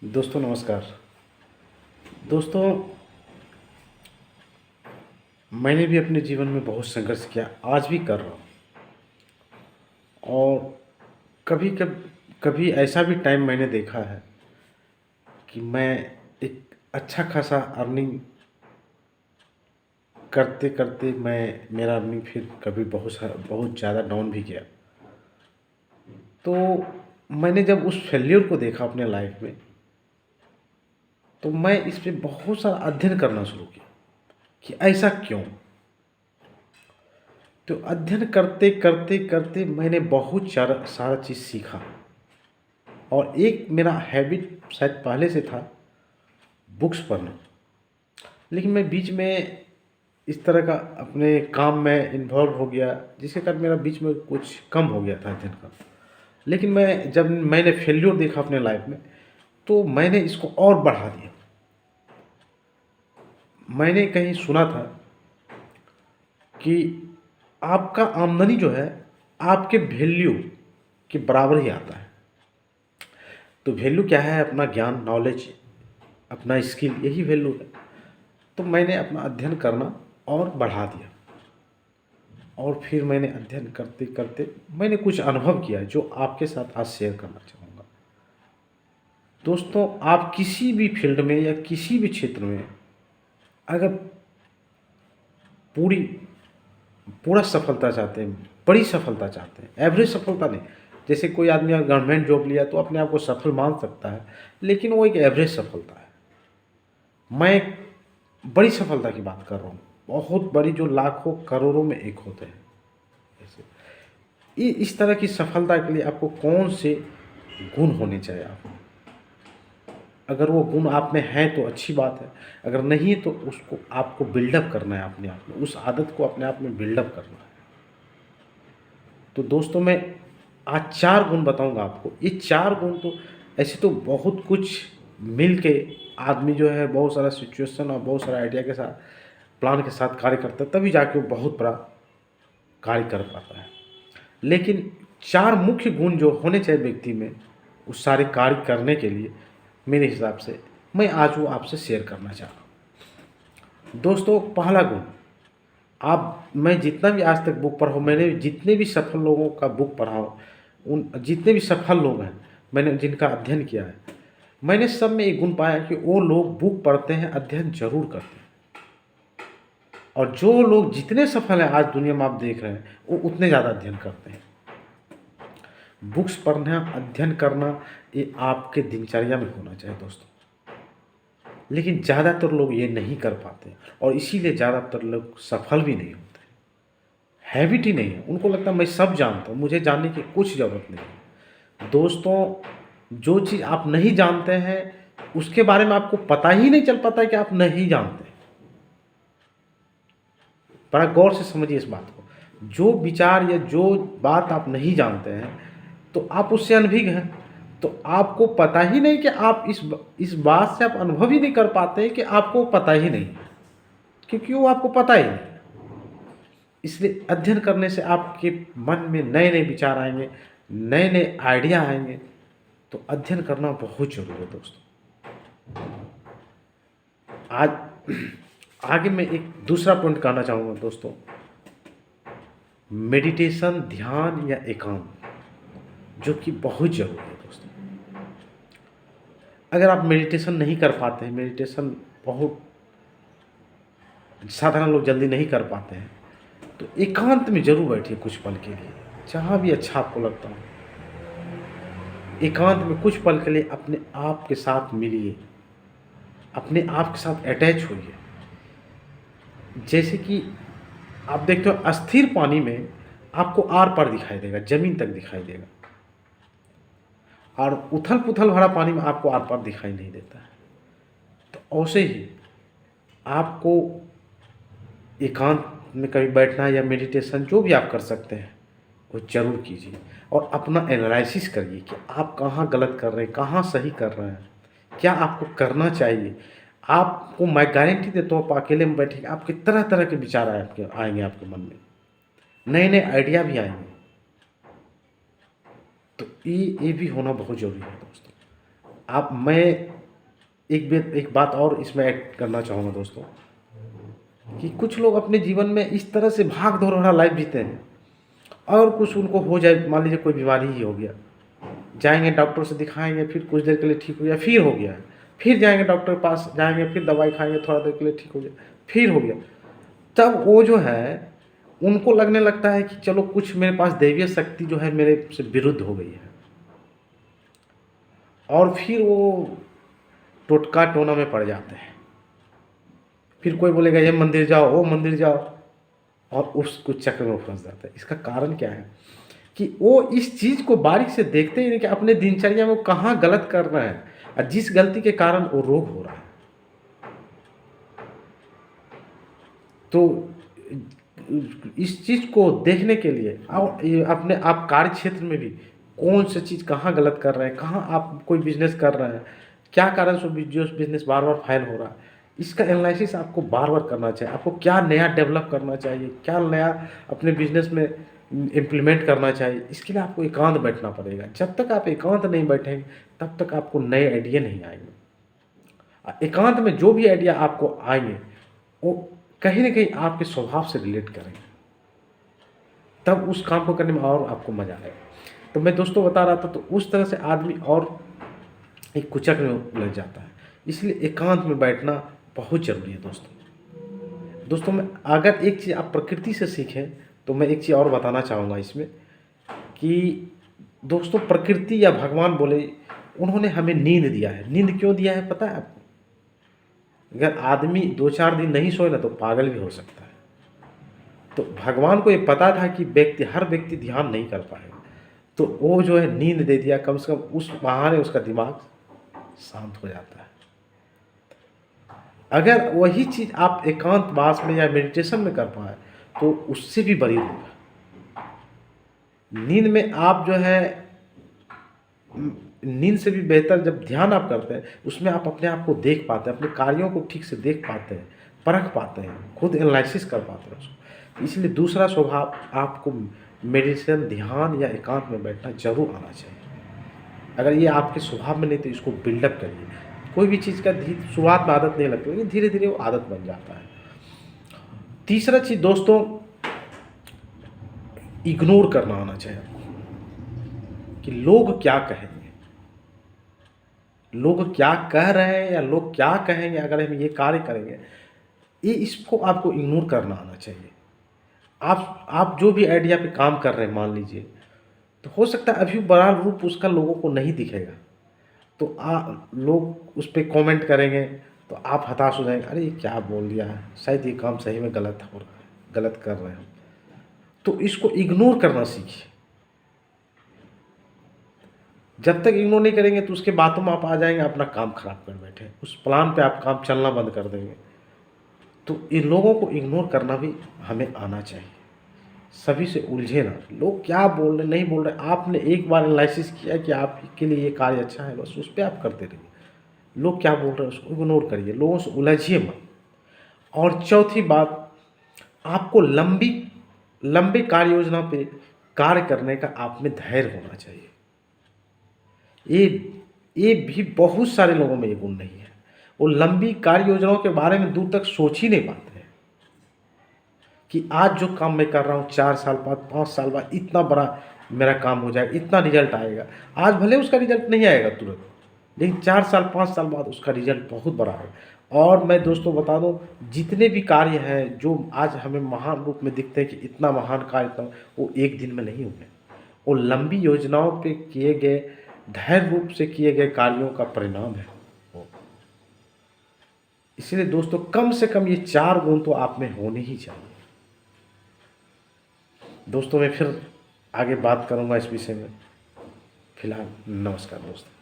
दोस्तों नमस्कार। दोस्तों, मैंने भी अपने जीवन में बहुत संघर्ष किया, आज भी कर रहा हूँ। और कभी ऐसा भी टाइम मैंने देखा है कि मैं एक अच्छा खासा अर्निंग करते करते मेरा अर्निंग फिर कभी बहुत ज़्यादा डाउन भी गया। तो मैंने जब उस फेल्योर को देखा अपने लाइफ में, तो मैं इस पे बहुत सारा अध्ययन करना शुरू किया कि ऐसा क्यों। तो अध्ययन करते करते करते मैंने बहुत सारा सारा चीज़ सीखा। और एक मेरा हैबिट शायद पहले से था, बुक्स पढ़ना। लेकिन मैं बीच में इस तरह का अपने काम में इन्वॉल्व हो गया, जिसके कारण मेरा बीच में कुछ कम हो गया था अध्ययन का। लेकिन जब मैंने फेल्योर देखा अपने लाइफ में, तो मैंने इसको और बढ़ा दिया। मैंने कहीं सुना था कि आपका आमदनी जो है आपके वैल्यू के बराबर ही आता है। तो वैल्यू क्या है? अपना ज्ञान, नॉलेज, अपना स्किल, यही वैल्यू है। तो मैंने अपना अध्ययन करना और बढ़ा दिया। और फिर मैंने अध्ययन करते करते मैंने कुछ अनुभव किया जो आपके साथ आज शेयर करना चाहूँगा। दोस्तों, आप किसी भी फील्ड में या किसी भी क्षेत्र में अगर पूरी पूरा सफलता चाहते हैं, बड़ी सफलता चाहते हैं, एवरेज सफलता नहीं। जैसे कोई आदमी अगर गवर्नमेंट जॉब लिया तो अपने आप को सफल मान सकता है, लेकिन वो एक एवरेज सफलता है। मैं एक बड़ी सफलता की बात कर रहा हूँ, बहुत बड़ी, जो लाखों करोड़ों में एक होते हैं। ऐसे इस तरह की सफलता के लिए आपको कौन से गुण होने चाहिए? आप अगर वो गुण आप में हैं तो अच्छी बात है, अगर नहीं तो उसको आपको बिल्डअप करना है अपने आप में, उस आदत को अपने आप में बिल्डअप करना है। तो दोस्तों, मैं आज 4 गुण बताऊंगा आपको। ये 4 गुण तो ऐसे तो बहुत कुछ मिल के आदमी जो है बहुत सारा सिचुएशन और बहुत सारा आइडिया के साथ, प्लान के साथ कार्य करता है, तभी जाके वो बहुत बड़ा कार्य कर पाता है। लेकिन 4 मुख्य गुण जो होने चाहिए व्यक्ति में उस सारे कार्य करने के लिए, मेरे हिसाब से मैं आज वो आपसे शेयर करना चाह रहा हूँ। दोस्तों, पहला गुण, मैं जितना भी आज तक बुक पढ़ा हूँ, मैंने जितने भी सफल लोगों का बुक पढ़ा हूँ, उन जितने भी सफल लोग हैं, मैंने जिनका अध्ययन किया है, मैंने सब में एक गुण पाया कि वो लोग बुक पढ़ते हैं, अध्ययन जरूर करते हैं। और जो लोग जितने सफल हैं आज दुनिया में आप देख रहे हैं, वो उतने ज़्यादा अध्ययन करते हैं। बुक्स पढ़ना, अध्ययन करना, ये आपके दिनचर्या में होना चाहिए दोस्तों। लेकिन ज़्यादातर लोग ये नहीं कर पाते, और इसीलिए ज़्यादातर लोग सफल भी नहीं होते। हैबिट ही नहीं है, उनको लगता है मैं सब जानता हूँ, मुझे जानने की कुछ ज़रूरत नहीं है। दोस्तों, जो चीज़ आप नहीं जानते हैं उसके बारे में आपको पता ही नहीं चल पाता है कि आप नहीं जानते। बड़ा गौर से समझिए इस बात को। जो विचार या जो बात आप नहीं जानते हैं, तो आप उससे अनभिज्ञ हैं। तो आपको पता ही नहीं कि आप इस बात से आप अनुभव ही नहीं कर पाते कि आपको पता ही नहीं है, क्योंकि वो आपको पता ही नहीं। इसलिए अध्ययन करने से आपके मन में नए नए विचार आएंगे, नए नए आइडिया आएंगे। तो अध्ययन करना बहुत जरूरी है दोस्तों। आज आगे मैं एक दूसरा पॉइंट कहना चाहूँगा दोस्तों। मेडिटेशन, ध्यान या एकांत, जो कि बहुत ज़रूरी है दोस्तों। अगर आप मेडिटेशन नहीं कर पाते हैं, मेडिटेशन बहुत साधारण लोग जल्दी नहीं कर पाते हैं, तो एकांत में ज़रूर बैठिए कुछ पल के लिए, जहाँ भी अच्छा आपको लगता हो। एकांत में कुछ पल के लिए अपने आप के साथ मिलिए, अपने आप के साथ अटैच होइए। जैसे कि आप देखते हो अस्थिर पानी में आपको आर पार दिखाई देगा, ज़मीन तक दिखाई देगा, और उथल पुथल भरा पानी में आपको आर पार दिखाई नहीं देता है। तो ऐसे ही आपको एकांत में कभी बैठना या मेडिटेशन जो भी आप कर सकते हैं वो ज़रूर कीजिए, और अपना एनालिसिस करिए कि आप कहाँ गलत कर रहे हैं, कहाँ सही कर रहे हैं, क्या आपको करना चाहिए। आपको मैं गारंटी देता हूँ, आप अकेले में बैठेंगे, आपके तरह तरह के विचार आएंगे आपके मन में, नए नए आइडिया भी आएंगे। तो ये भी होना बहुत ज़रूरी है दोस्तों। मैं एक बात और इसमें ऐड करना चाहूँगा दोस्तों, कि कुछ लोग अपने जीवन में इस तरह से भाग दौड़ भरा लाइफ जीते हैं, और कुछ उनको हो जाए, मान लीजिए कोई बीमारी ही हो गया, जाएंगे डॉक्टर से दिखाएंगे, फिर कुछ देर के लिए ठीक हो गया, फिर हो गया, फिर जाएंगे डॉक्टर के पास, जाएंगे फिर दवाई खाएंगे, थोड़ा देर के लिए ठीक हो गया, फिर हो गया। तब वो जो है उनको लगने लगता है कि चलो कुछ मेरे पास दैवीय शक्ति जो है मेरे से विरुद्ध हो गई है, और फिर वो टोटका टोना में पड़ जाते हैं। फिर कोई बोलेगा ये मंदिर जाओ, वो मंदिर जाओ, और उसको चक्र में फंस जाता है। इसका कारण क्या है कि वो इस चीज़ को बारीक से देखते ही नहीं कि अपने दिनचर्या में वो कहाँ गलत कर रहे हैं, और जिस गलती के कारण वो रोग हो रहा है। तो इस चीज़ को देखने के लिए अपने आप कार्य क्षेत्र में भी कौन सी चीज़ कहाँ गलत कर रहे हैं, कहाँ आप कोई बिजनेस कर रहे हैं, क्या कारण से जो बिजनेस बार बार फेल हो रहा है, इसका एनालिसिस आपको बार बार करना चाहिए। आपको क्या नया डेवलप करना चाहिए, क्या नया अपने बिजनेस में इम्प्लीमेंट करना चाहिए, इसके लिए आपको एकांत बैठना पड़ेगा। जब तक आप एकांत नहीं बैठेंगे तब तक आपको नए आइडिया नहीं आएंगे। एकांत में जो भी आइडिया आपको आएंगे वो कहीं ना कहीं आपके स्वभाव से रिलेट करेंगे, तब उस काम को करने में और आपको मजा आएगा। तो मैं दोस्तों बता रहा था, तो उस तरह से आदमी और एक कुचक में उलझ जाता है। इसलिए एकांत में बैठना बहुत ज़रूरी है दोस्तों। मैं अगर एक चीज़ आप प्रकृति से सीखें तो मैं एक चीज़ और बताना चाहूँगा इसमें, कि दोस्तों प्रकृति या भगवान बोले, उन्होंने हमें नींद दिया है। नींद क्यों दिया है पता है आपको? अगर आदमी 2-4 दिन नहीं सोए ना तो पागल भी हो सकता है। तो भगवान को ये पता था कि हर व्यक्ति ध्यान नहीं कर पाएगा, तो वो जो है नींद दे दिया, कम से कम उस बहाने उसका दिमाग शांत हो जाता है। अगर वही चीज़ आप एकांतवास में या मेडिटेशन में कर पाए तो उससे भी बड़ी होगा। नींद में आप जो है, नींद से भी बेहतर जब ध्यान आप करते हैं, उसमें आप अपने आप को देख पाते हैं, अपने कार्यों को ठीक से देख पाते हैं, परख पाते हैं, खुद एनालिसिस कर पाते हैं उसको। इसलिए दूसरा स्वभाव आपको मेडिटेशन, ध्यान या एकांत में बैठना जरूर आना चाहिए। अगर ये आपके स्वभाव में नहीं तो इसको बिल्डअप करिए। कोई भी चीज़ का शुरुआत में आदत नहीं लगती, लेकिन धीरे धीरे वो आदत बन जाता है। तीसरा चीज़ दोस्तों, इग्नोर करना आना चाहिए आपको, कि लोग क्या कहेंगे, लोग क्या कह रहे हैं या लोग क्या कहेंगे अगर हम ये कार्य करेंगे, ये इसको आपको इग्नोर करना आना चाहिए। आप जो भी आइडिया पे काम कर रहे हैं, मान लीजिए, तो हो सकता है अभी बड़ा रूप उसका लोगों को नहीं दिखेगा, तो लोग उस पर कमेंट करेंगे तो आप हताश हो जाएंगे, अरे ये क्या बोल दिया है, शायद ये काम सही में गलत हो रहा है, गलत कर रहे हैं। तो इसको इग्नोर करना सीखिए। जब तक इग्नोर नहीं करेंगे तो उसके बातों में आप आ जाएंगे, अपना काम खराब कर बैठे, उस प्लान पे आप काम चलना बंद कर देंगे। तो इन लोगों को इग्नोर करना भी हमें आना चाहिए। सभी से उलझे ना, लोग क्या बोल रहे नहीं बोल रहे, आपने एक बार एनालिसिस किया कि आपके लिए ये कार्य अच्छा है, बस उस पर आप करते रहिए। लोग क्या बोल रहे हैं उसको इग्नोर करिए, लोगों से उलझिए मत। और चौथी बात, आपको लंबी कार्य योजना पे कार्य करने का आप में धैर्य होना चाहिए। ये भी बहुत सारे लोगों में ये गुण नहीं है। वो लंबी कार्य योजनाओं के बारे में दूर तक सोच ही नहीं पाते हैं कि आज जो काम मैं कर रहा हूँ 4 साल बाद, 5 साल बाद इतना बड़ा मेरा काम हो जाएगा, इतना रिजल्ट आएगा। आज भले उसका रिजल्ट नहीं आएगा तुरंत, लेकिन 4 साल 5 साल बाद उसका रिजल्ट बहुत बड़ा आएगा। और मैं दोस्तों बता दूं, जितने भी कार्य हैं जो आज हमें महान रूप में दिखते हैं कि इतना महान कार्य, इतना, वो एक दिन में नहीं हुए, वो लंबी योजनाओं पे किए गए, धैर्य रूप से किए गए कार्यों का परिणाम है वो। इसलिए दोस्तों कम से कम ये 4 गुण तो आप में होने ही चाहिए। दोस्तों मैं फिर आगे बात करूंगा इस विषय में। फिलहाल नमस्कार दोस्तों।